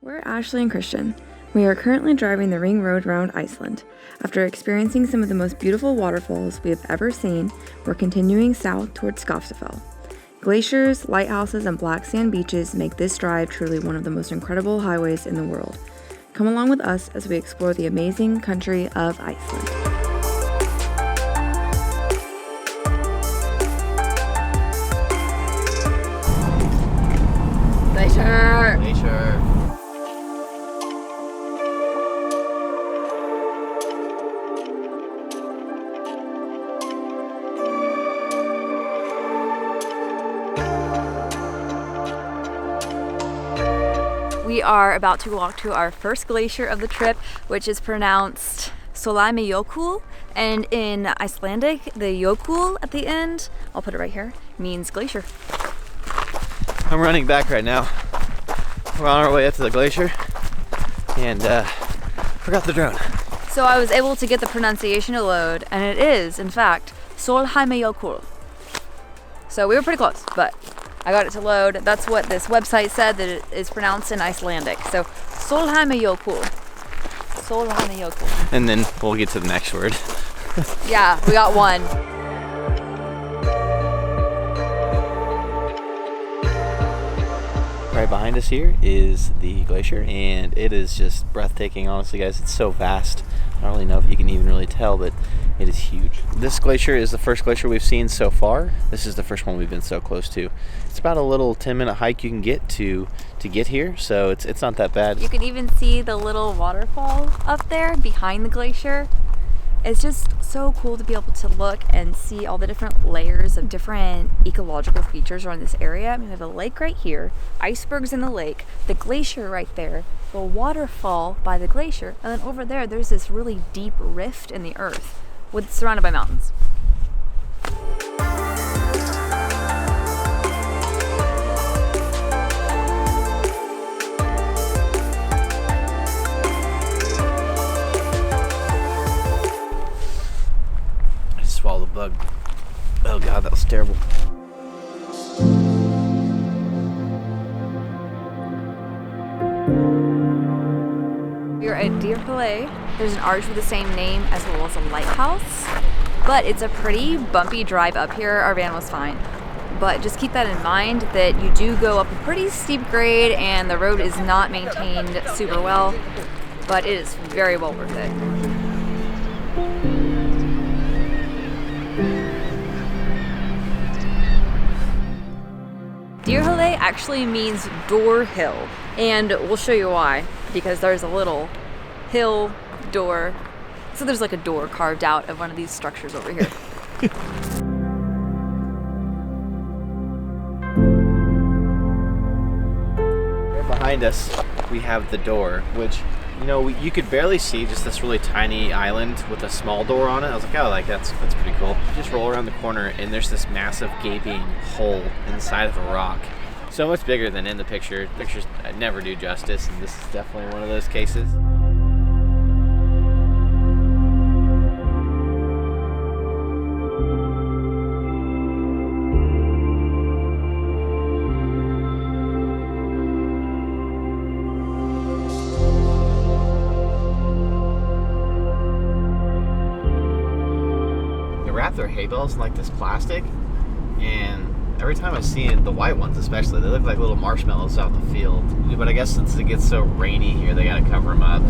We're Ashley and Christian. We are currently driving the ring road around Iceland. After experiencing some of the most beautiful waterfalls we have ever seen, we're continuing south towards Skafstafell. Glaciers, lighthouses, and black sand beaches make this drive truly one of the most incredible highways in the world. Come along with us as we explore the amazing country of Iceland. Glacier! Glacier! We are about to walk to our first glacier of the trip, which is pronounced Solheimajokull, and in Icelandic, the Jökull at the end, I'll put it right here, means glacier. I'm running back right now. We're on our way up to the glacier and forgot the drone. So I was able to get the pronunciation to load, and it is, in fact, Solheimajokull. So we were pretty close, but I got it to load. That's what this website said that it is pronounced in Icelandic. So Solheimajokull. Solheimajokull. And then we'll get to the next word. Yeah, we got one. Right behind us here is the glacier, and it is just breathtaking, honestly, guys. It's so vast. I don't really know if you can even really tell, but it is huge. This glacier is the first glacier we've seen so far. This is the first one we've been so close to. It's about a little 10-minute hike you can get to get here, so it's not that bad. You can even see the little waterfall up there behind the glacier. It's just so cool to be able to look and see all the different layers of different ecological features around this area. I mean, we have a lake right here, icebergs in the lake, the glacier right there, the waterfall by the glacier, and then over there, there's this really deep rift in the earth surrounded by mountains. Swallow the bug. Oh god, that was terrible. We're at Dyrhólaey. There's an arch with the same name as well as a lighthouse, but it's a pretty bumpy drive up here. Our van was fine, but just keep that in mind that you do go up a pretty steep grade and the road is not maintained super well, but it is very well worth it. Dyrhólaey actually means door hill, and we'll show you why, because there's a little hill door. So there's like a door carved out of one of these structures over here. Right behind us, we have the door, which, you know, you could barely see just this really tiny island with a small door on it. I was like, oh, like that's pretty cool. You just roll around the corner and there's this massive gaping hole inside of a rock. So much bigger than in the picture. Pictures never do justice, and this is definitely one of those cases. Wrap their hay bales in like this plastic, and every time I see it, the white ones especially, they look like little marshmallows out in the field. But I guess since it gets so rainy here, they gotta cover them up.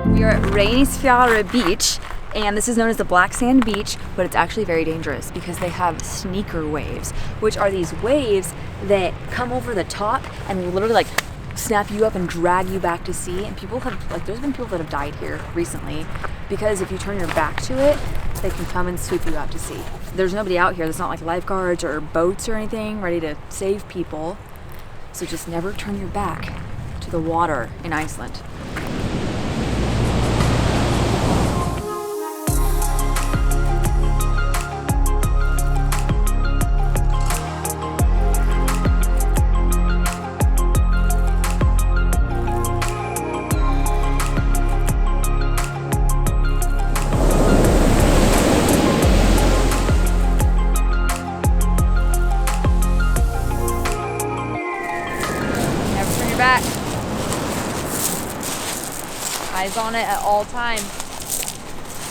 We are at Reynisfjara beach, and this is known as the black sand beach, but it's actually very dangerous because they have sneaker waves, which are these waves that come over the top and literally like snap you up and drag you back to sea. And people have, like, there's been people that have died here recently because if you turn your back to it, they can come and sweep you out to sea. There's nobody out here. There's not like lifeguards or boats or anything ready to save people. So just never turn your back to the water in Iceland. Back. Eyes on it at all times.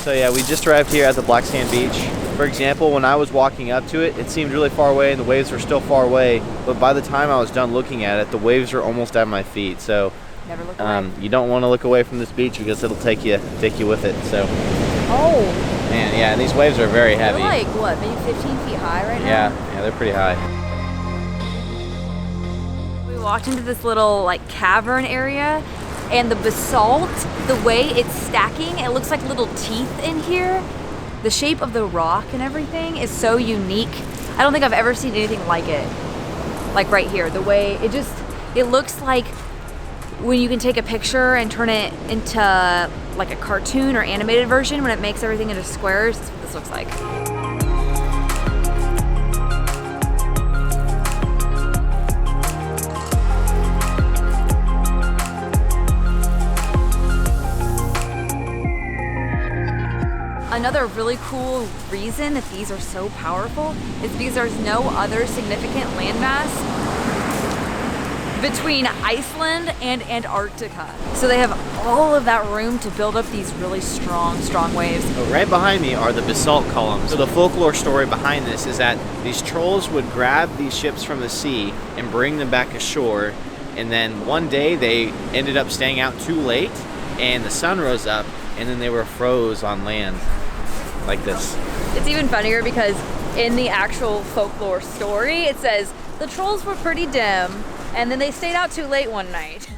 So yeah, we just arrived here at the black sand beach. For example, when I was walking up to it, it seemed really far away and the waves were still far away. But by the time I was done looking at it, the waves were almost at my feet. So never look away. You don't want to look away from this beach because it'll take you with it. So. Oh. Man, yeah, and these waves are very heavy. They're like what, maybe 15 feet high right now? Yeah, they're pretty high. Walked into this little like cavern area, and the basalt, the way it's stacking, it looks like little teeth in here. The shape of the rock and everything is so unique. I don't think I've ever seen anything like it. Like right here, the way it looks like when you can take a picture and turn it into like a cartoon or animated version when it makes everything into squares. That's what this looks like. Another really cool reason that these are so powerful is because there's no other significant landmass between Iceland and Antarctica. So they have all of that room to build up these really strong waves. Right behind me are the basalt columns. So the folklore story behind this is that these trolls would grab these ships from the sea and bring them back ashore, and then one day they ended up staying out too late and the sun rose up and then they were froze on land. Like this. It's even funnier because in the actual folklore story, it says the trolls were pretty dim and then they stayed out too late one night.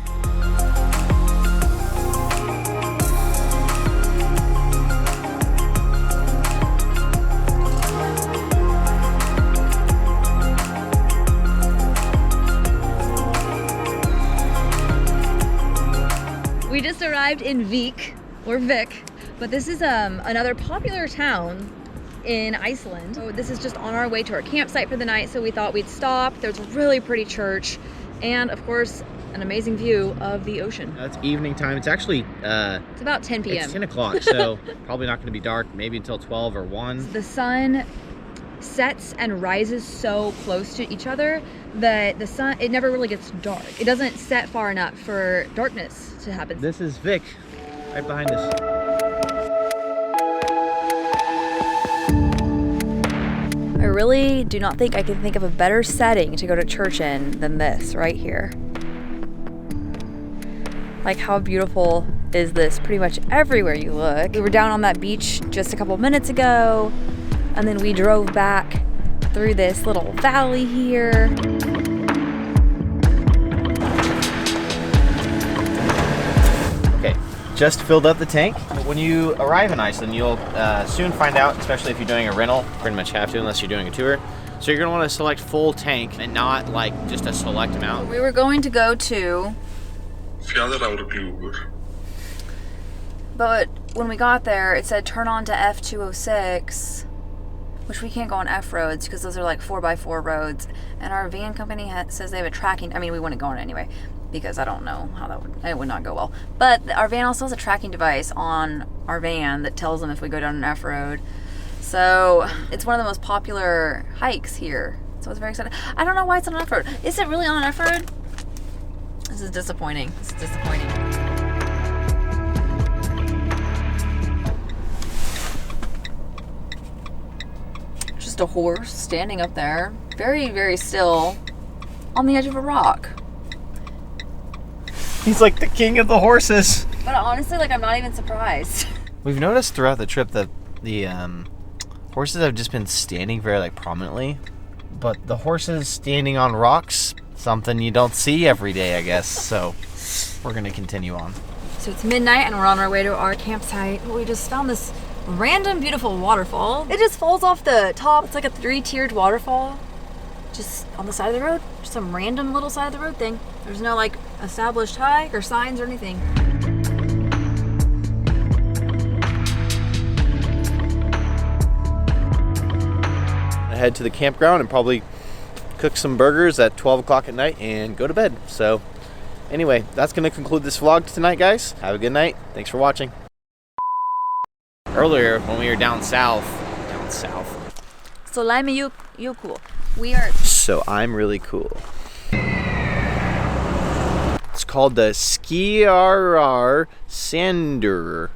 We just arrived in Vik, or Vik. But this is another popular town in Iceland. So this is just on our way to our campsite for the night, so we thought we'd stop. There's a really pretty church and of course an amazing view of the ocean. It's evening time. It's actually it's about 10 p.m. It's 10 o'clock, so probably not going to be dark, maybe until 12 or 1. The sun sets and rises so close to each other that the sun, it never really gets dark. It doesn't set far enough for darkness to happen. This is Vik, right behind us. I really do not think I can think of a better setting to go to church in than this right here. Like, how beautiful is this pretty much everywhere you look? We were down on that beach just a couple minutes ago, and then we drove back through this little valley here. Okay, just filled up the tank. When you arrive in Iceland, you'll soon find out, especially if you're doing a rental, pretty much have to unless you're doing a tour. So you're gonna wanna select full tank and not like just a select amount. We were going to go to Bloopers. But when we got there, it said turn on to F206, which we can't go on F roads because those are like 4x4 roads. And our van company says they have a tracking, I mean, we wouldn't go on it anyway because I don't know how it would not go well. But our van also has a tracking device on our van that tells them if we go down an F road. So it's one of the most popular hikes here. So it's very exciting. I don't know why it's on an F road. Is it really on an F road? This is disappointing. This is disappointing. Just a horse standing up there, very, very still, on the edge of a rock. He's like the king of the horses. But honestly, like, I'm not even surprised. We've noticed throughout the trip that the horses have just been standing very like prominently, but the horses standing on rocks something you don't see every day, I guess. So we're gonna continue on. So it's midnight and we're on our way to our campsite. We just found this random beautiful waterfall. It just falls off the top. It's like a 3-tiered waterfall just on the side of the road. Just some random little side of the road thing. There's no like established hike or signs or anything. Head to the campground and probably cook some burgers at 12 o'clock at night and go to bed. So anyway, that's going to conclude this vlog tonight, guys. Have a good night. Thanks for watching. Earlier, when we were down south, Solheimajokull. We are... So I'm really cool. It's called the Sketchy Sander.